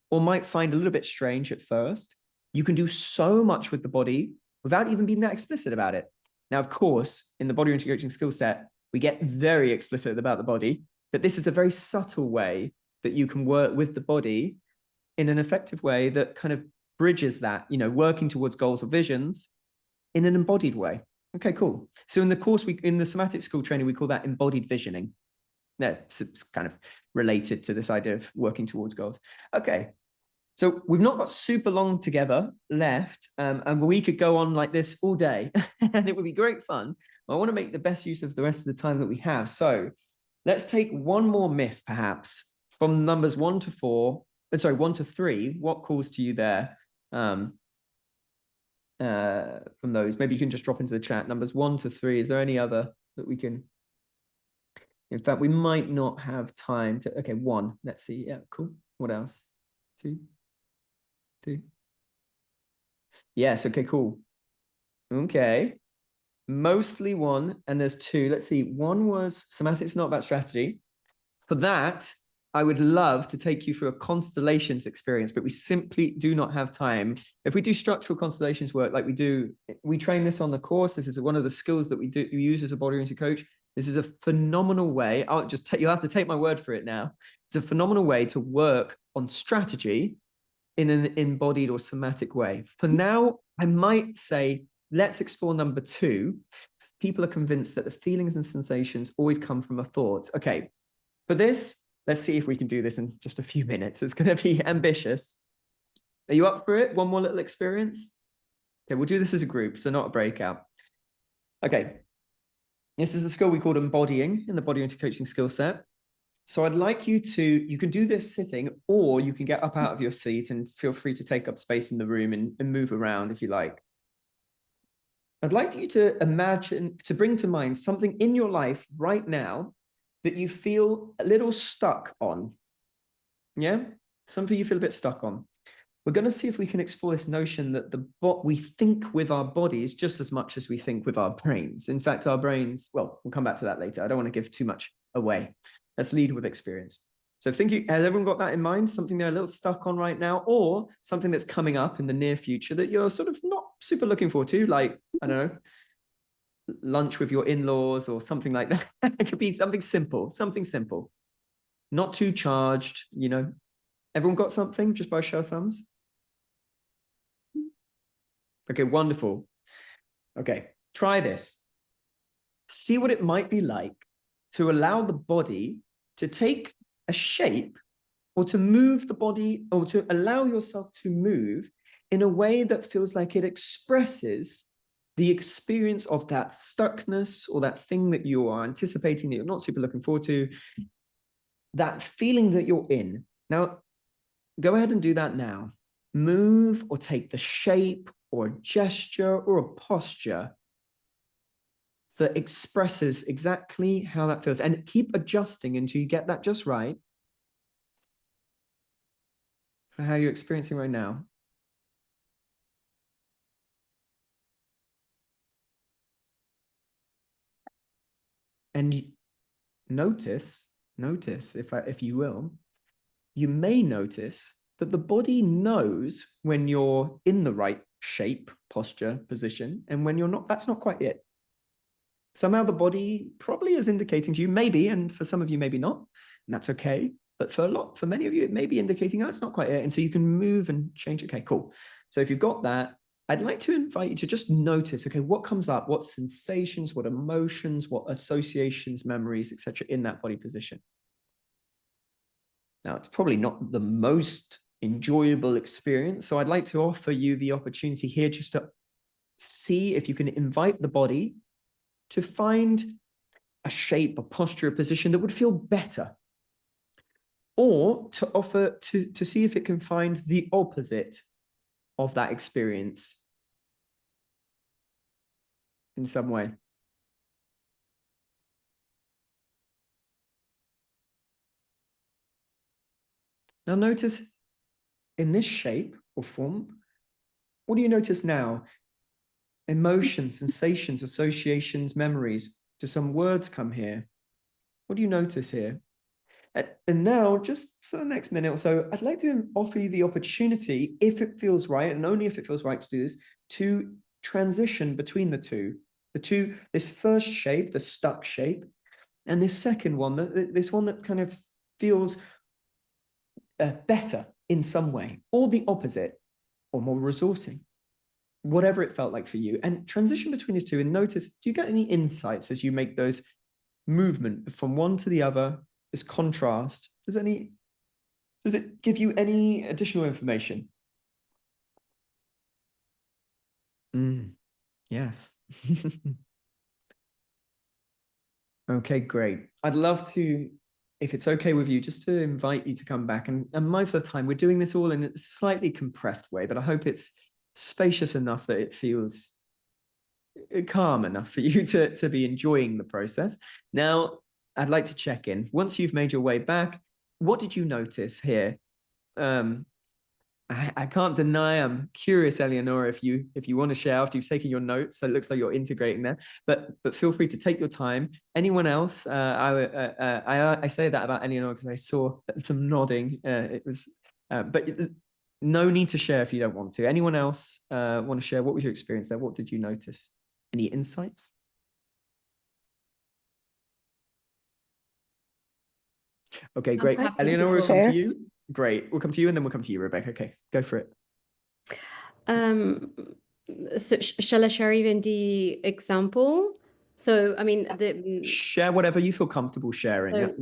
or might find a little bit strange at first. You can do so much with the body without even being that explicit about it. Now, of course, in the body oriented coaching skill set, we get very explicit about the body, but this is a very subtle way that you can work with the body in an effective way that kind of bridges that, you know, working towards goals or visions in an embodied way. Okay, cool. So in the course, in the Somatic School training, we call that embodied visioning. That's kind of related to this idea of working towards goals. Okay. So we've not got super long together left, and we could go on like this all day, and it would be great fun. I want to make the best use of the rest of the time that we have. So let's take one more myth, perhaps, from numbers 1 to 4. Sorry, 1 to 3. What calls to you there from those? Maybe you can just drop into the chat. Numbers 1 to 3. Is there any other that we can? In fact, we might not have time to. Okay, 1. Let's see. Yeah, cool. What else? 2. 2. Yes. Okay, cool. Okay. Mostly 1, and there's 2. Let's see. 1 was somatics not about strategy. For that, I would love to take you through a constellations experience, but we simply do not have time. If we do structural constellations work like we do, we train this on the course. This is one of the skills that we use as a body oriented coach. This is a phenomenal way. You'll have to take my word for it now. It's a phenomenal way to work on strategy in an embodied or somatic way. For now, I might say, let's explore number 2. People are convinced that the feelings and sensations always come from a thought. Okay, for this, let's see if we can do this in just a few minutes. It's going to be ambitious. Are you up for it? One more little experience? Okay, we'll do this as a group, so not a breakout. Okay, this is a skill we call embodying in the body oriented coaching skill set. So I'd like you can do this sitting, or you can get up out of your seat and feel free to take up space in the room and move around if you like. I'd like you to imagine, to bring to mind something in your life right now that you feel a little stuck on. Yeah? Something you feel a bit stuck on. We're going to see if we can explore this notion that we think with our bodies just as much as we think with our brains. In fact, our brains, well, we'll come back to that later. I don't want to give too much away. Let's lead with experience. So has everyone got that in mind? Something they're a little stuck on right now, or something that's coming up in the near future that you're sort of not super looking forward to, like, I don't know, lunch with your in-laws or something like that. It could be something simple, not too charged, you know. Everyone got something just by show of thumbs? Okay, wonderful. Okay, try this. See what it might be like to allow the body to take a shape, or to move the body, or to allow yourself to move in a way that feels like it expresses the experience of that stuckness, or that thing that you are anticipating that you're not super looking forward to, that feeling that you're in. Now, go ahead and do that now. Move or take the shape or a gesture or a posture that expresses exactly how that feels, and keep adjusting until you get that just right for how you're experiencing right now. And notice, if you will, you may notice that the body knows when you're in the right shape, posture, position, and when you're not. That's not quite it. Somehow the body probably is indicating to you, maybe, and for some of you, maybe not, and that's okay. But for many of you, it may be indicating, oh, it's not quite it. And so you can move and change. Okay, cool. So if you've got that, I'd like to invite you to just notice, okay, what comes up, what sensations, what emotions, what associations, memories, etc., in that body position. Now, it's probably not the most enjoyable experience, so I'd like to offer you the opportunity here just to see if you can invite the body to find a shape, a posture, a position that would feel better. or to offer to see if it can find the opposite of that experience in some way. Now notice in this shape or form, what do you notice now? Emotions, sensations, associations, memories. Do some words come here? What do you notice here? And now, just for the next minute or so, I'd like to offer you the opportunity, if it feels right, and only if it feels right to do this, to transition between the two. This first shape, the stuck shape, and this second one, this one that kind of feels better in some way, or the opposite, or more resourcing, whatever it felt like for you. And transition between these two and notice, do you get any insights as you make those movement from one to the other, this contrast? Does it give you any additional information? Yes. Okay, great. I'd love to, if it's okay with you, just to invite you to come back. And mindful of time, we're doing this all in a slightly compressed way, but I hope it's spacious enough that it feels calm enough for you to be enjoying the process. Now, I'd like to check in. Once you've made your way back, what did you notice here? I can't deny I'm curious, Eleonora, if you want to share after you've taken your notes. So it looks like you're integrating there, but feel free to take your time. Anyone else? I say that about Eleonora because I saw some nodding. It was, but no need to share if you don't want to. Anyone else want to share? What was your experience there? What did you notice? Any insights? Okay, great. Eleonora, we'll come to you. Great. We'll come to you and then we'll come to you, Rebecca. Okay, go for it. So shall I share even the example? So, I mean, share whatever you feel comfortable sharing. So,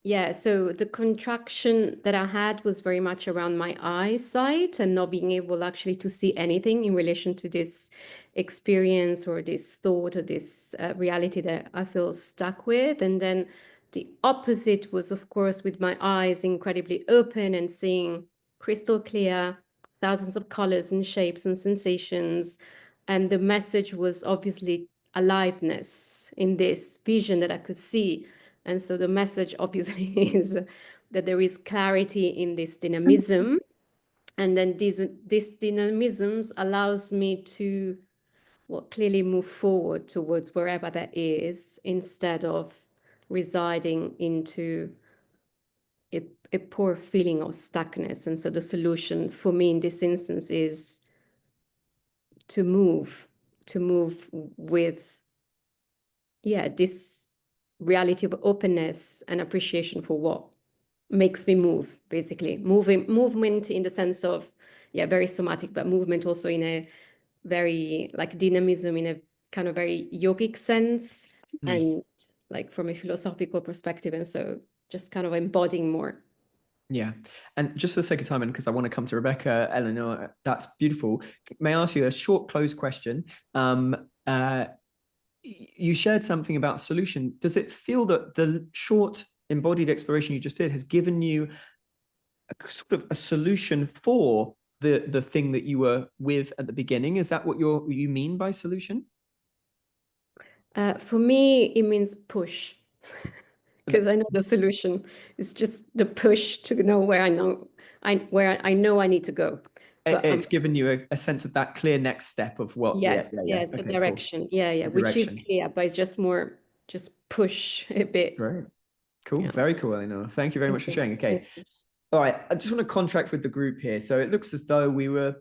yeah, so the contraction that I had was very much around my eyesight and not being able actually to see anything in relation to this experience or this thought or this reality that I feel stuck with. And then the opposite was, of course, with my eyes incredibly open and seeing crystal clear, thousands of colors and shapes and sensations. And the message was obviously aliveness in this vision that I could see. And so the message obviously is that there is clarity in this dynamism. And then this dynamism allows me to clearly move forward towards wherever that is, instead of residing into a poor feeling of stuckness. And so the solution for me in this instance is to move with, this reality of openness and appreciation for what makes me move, basically. Movement in the sense of, very somatic, but movement also in a very, like, dynamism in a kind of very yogic sense, and like from a philosophical perspective. And so just kind of embodying more. Yeah. And just for the sake of time, and because I want to come to Rebecca, Eleanor, that's beautiful. May I ask you a short closed question? You shared something about solution. Does it feel that the short embodied exploration you just did has given you a sort of a solution for the thing that you were with at the beginning? Is that what you mean by solution? For me, it means push, because I know the solution is just the push to know where I know I need to go. But, it's given you a sense of that clear next step of what? Yes, yes, okay, the direction. Cool. Which is clear, but it's just more, just push a bit. Great. Cool. Very cool, Eleanor. Thank you very much for sharing. Okay. All right. I just want to contract with the group here. So it looks as though we were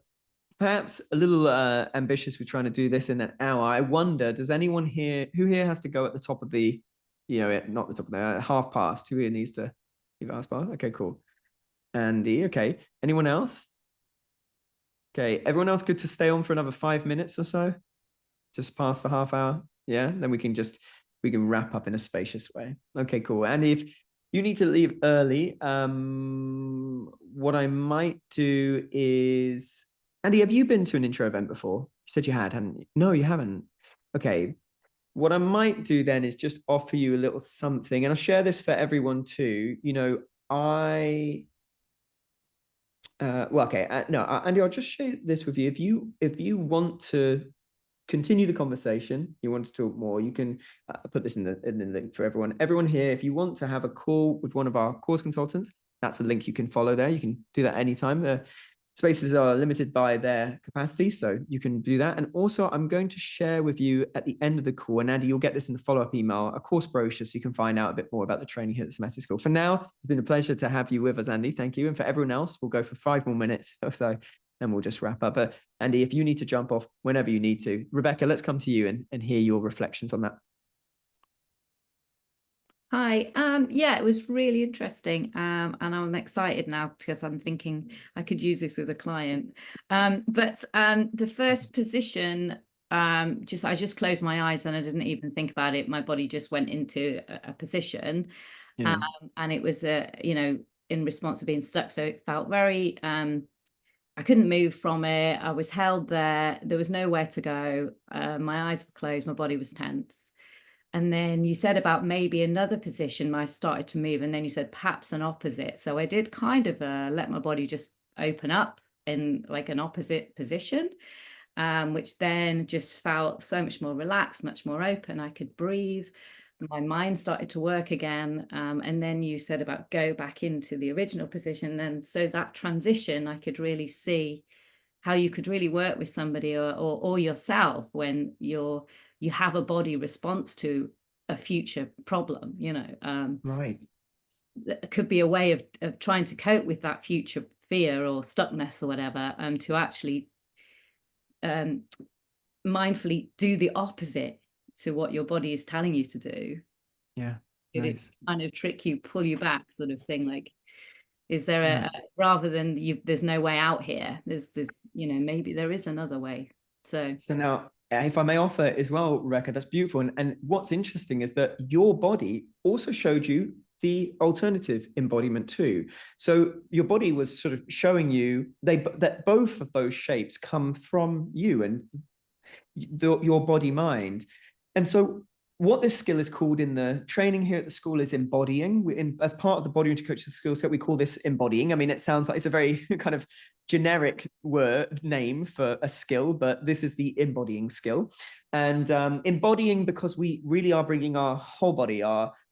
perhaps a little ambitious with trying to do this in an hour. I wonder, does anyone here, who here has to go at the top of the, not the top of the, half past? Who here needs to give half past? Okay, cool. Andy, okay. Anyone else? Okay, everyone else good to stay on for another 5 minutes or so? Just past the half hour? Yeah, then we can wrap up in a spacious way. Okay, cool. And if you need to leave early, what I might do is, Andy, have you been to an intro event before? You said you had, hadn't you? No, you haven't. Okay. what I might do then is just offer you a little something, and I'll share this for everyone too. You know, well, okay, no, Andy, I'll just share this with you. If you want to continue the conversation, you want to talk more, you can put this in the link for everyone. Everyone here, if you want to have a call with one of our course consultants, that's a link you can follow there. You can do that anytime. The spaces are limited by their capacity, so you can do that. And also, I'm going to share with you at the end of the call, and Andy, you'll get this in the follow-up email, a course brochure, so you can find out a bit more about the training here at the Somatic School. For now, it's been a pleasure to have you with us, Andy. Thank you. And for everyone else, we'll go for 5 more minutes or so, and we'll just wrap up. But Andy, if you need to jump off whenever you need to. Rebecca, let's come to you and hear your reflections on that. Hi, yeah, it was really interesting, and I'm excited now because I'm thinking I could use this with a client. But the first position, I just closed my eyes and I didn't even think about it. My body just went into a position, Yeah. and it was you know, in response to being stuck. So it felt very, I couldn't move from it. I was held there. There was nowhere to go. My eyes were closed. My body was tense. And then you said about maybe another position, I started to move, and then you said perhaps an opposite. So I did kind of let my body just open up in like an opposite position, which then just felt so much more relaxed, much more open. I could breathe. My mind started to work again. And then you said about go back into the original position. And so that transition, I could really see how you could really work with somebody or yourself when you have a body response to a future problem, you know. Right. That could be a way of trying to cope with that future fear or stuckness or whatever, to actually mindfully do the opposite to what your body is telling you to do. Yeah. It Nice. kind of trick you, pull you back sort of thing. Like, is there a rather than there's no way out here, there's you know, maybe there is another way. So now, if I may offer as well, Rebecca, that's beautiful. And what's interesting is that your body also showed you the alternative embodiment too. So your body was sort of showing you that both of those shapes come from you and your body mind. And so what this skill is called in the training here at the school is embodying. As part of the Body into Coaching skill set, we call this embodying. I mean, it sounds like it's a very kind of generic name for a skill, but this is the embodying skill. And embodying because we really are bringing our whole body,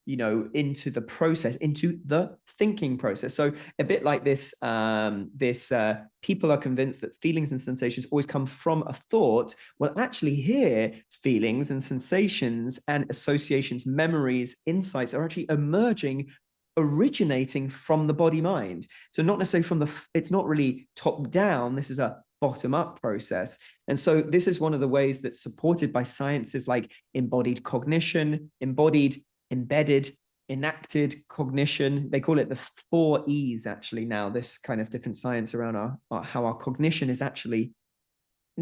into the process, into the thinking process. So a bit like this, people are convinced that feelings and sensations always come from a thought. Well, actually here, feelings and sensations and associations, memories, insights are actually originating from the body mind. So not necessarily it's not really top down. This is a bottom up process. And so this is one of the ways that's supported by sciences like embodied cognition, embedded, enacted cognition. They call it the 4 E's actually now, this kind of different science around how our cognition is actually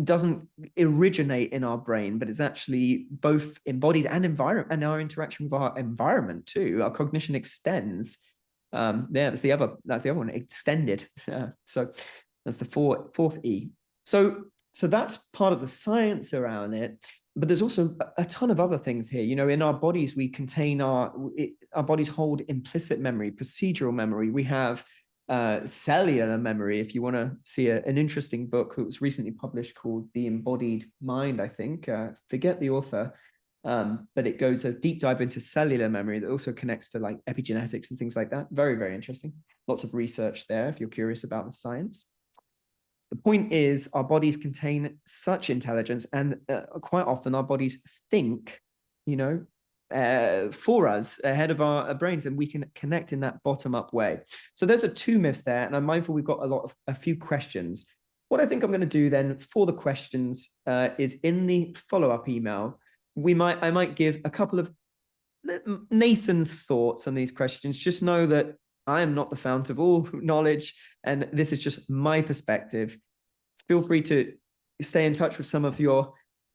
doesn't originate in our brain, but it's actually both embodied and environment, and our interaction with our environment too. Our cognition extends. That's the other one, extended. So that's the fourth E. So that's part of the science around it. But there's also a ton of other things here. You know, in our bodies, we contain our bodies hold implicit memory, procedural memory. We have cellular memory. If you want to see an interesting book that was recently published called The Embodied Mind, I think, forget the author, but it goes a deep dive into cellular memory that also connects to like epigenetics and things like that. Very, very interesting. Lots of research there if you're curious about the science. The point is, our bodies contain such intelligence, and quite often our bodies think, for us ahead of our brains, and we can connect in that bottom-up way. So those are 2 myths there, and I'm mindful we've got a few questions. What I think I'm going to do then for the questions is in the follow-up email, I might give a couple of Nathan's thoughts on these questions. Just know that I am not the fount of all knowledge, and this is just my perspective. Feel free to stay in touch with some of your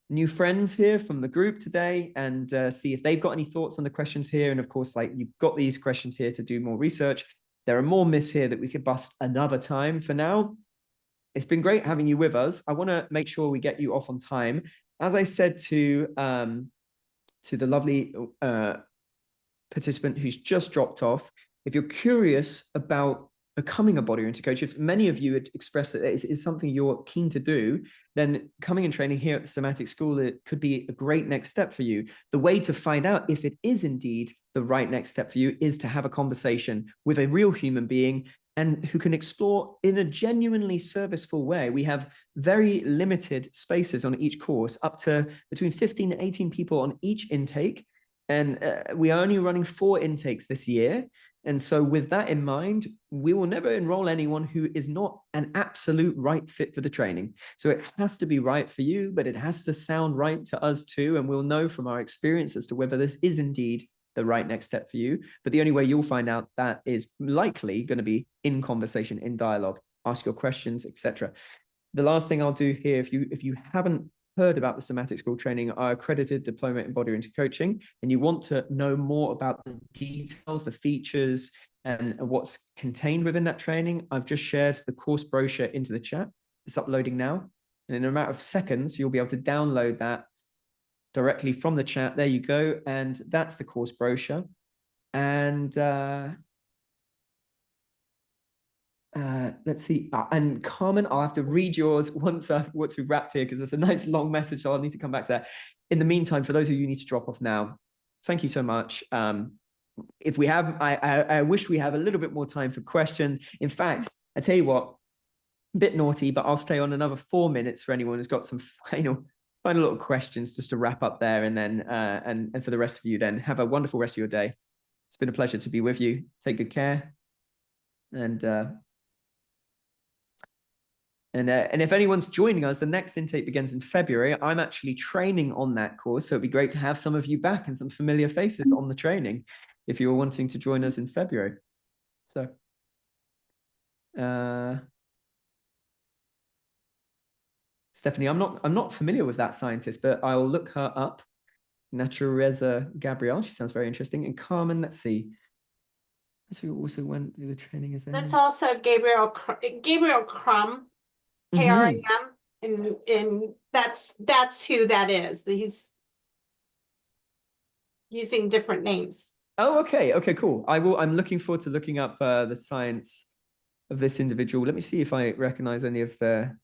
new friends here from the group today and see if they've got any thoughts on the questions here. And of course, like, you've got these questions here to do more research. There are more myths here that we could bust another time. For now, it's been great having you with us. I want to make sure we get you off on time. As I said to to the lovely participant who's just dropped off. If you're curious about becoming a body-oriented coach, if many of you had expressed that it is something you're keen to do, then coming and training here at the Somatic School, it could be a great next step for you. The way to find out if it is indeed the right next step for you is to have a conversation with a real human being and who can explore in a genuinely serviceful way. We have very limited spaces on each course, up to between 15 and 18 people on each intake. And we are only running 4 intakes this year. And so with that in mind, we will never enroll anyone who is not an absolute right fit for the training. So it has to be right for you, but it has to sound right to us too. And we'll know from our experience as to whether this is indeed the right next step for you. But the only way you'll find out that is likely going to be in conversation, in dialogue, ask your questions, etc. The last thing I'll do here, if you haven't heard about the Somatic School training, our accredited diploma in body-oriented coaching, and you want to know more about the details, the features, and what's contained within that training, I've just shared the course brochure into the chat. It's uploading now. And in a matter of seconds, you'll be able to download that directly from the chat. There you go. And that's the course brochure. And let's see. And Carmen, I'll have to read yours once we've wrapped here, because it's a nice long message. So I'll need to come back to that. In the meantime, for those of you who need to drop off now, thank you so much. If we have, I wish we have a little bit more time for questions. In fact, I tell you what, a bit naughty, but I'll stay on another 4 minutes for anyone who's got some final little questions just to wrap up there. And then, and for the rest of you, then have a wonderful rest of your day. It's been a pleasure to be with you. Take good care. And if anyone's joining us, the next intake begins in February. I'm actually training on that course, so it'd be great to have some of you back and some familiar faces on the training if you're wanting to join us in February. So, Stephanie, I'm not familiar with that scientist, but I'll look her up. Natureza Gabriel, she sounds very interesting. And Carmen, let's see. Who also went through the training as That's also Gabriel Crum. KRAM, and that's who that is. He's using different names. Oh, okay, cool. I'm looking forward to looking up the science of this individual. Let me see if I recognize any of their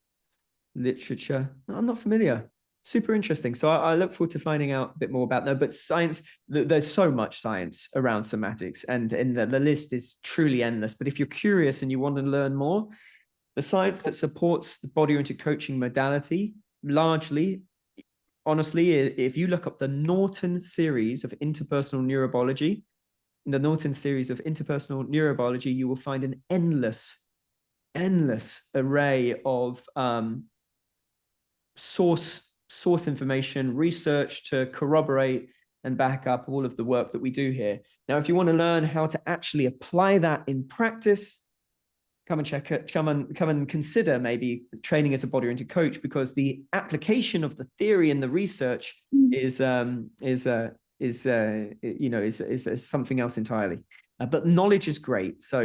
literature. No, I'm not familiar. Super interesting. So I look forward to finding out a bit more about that. But science, there's so much science around somatics, and the list is truly endless. But if you're curious and you want to learn more, the science that supports the body-oriented coaching modality, largely, honestly, if you look up the Norton series of interpersonal neurobiology, you will find an endless array of source information, research to corroborate and back up all of the work that we do here. Now, if you want to learn how to actually apply that in practice, come and check it. Come and consider maybe training as a body-oriented coach, because the application of the theory and the research is something else entirely. But knowledge is great. So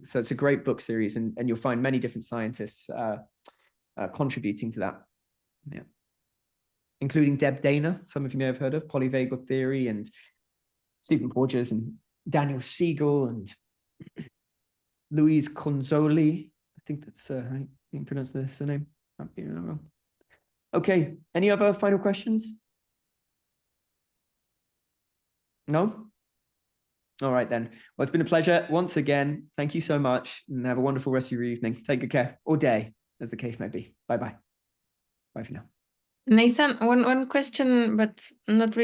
so it's a great book series, and you'll find many different scientists contributing to that. Yeah, including Deb Dana, some of you may have heard of, polyvagal theory, and Stephen Porges and Daniel Siegel and Louise Conzoli. I think that's right. You can pronounce the surname. Might be wrong. Okay. Any other final questions? No? All right then. Well, it's been a pleasure once again. Thank you so much, and have a wonderful rest of your evening. Take good care, or day, as the case may be. Bye-bye. Bye for now. Nathan, one question, but not really.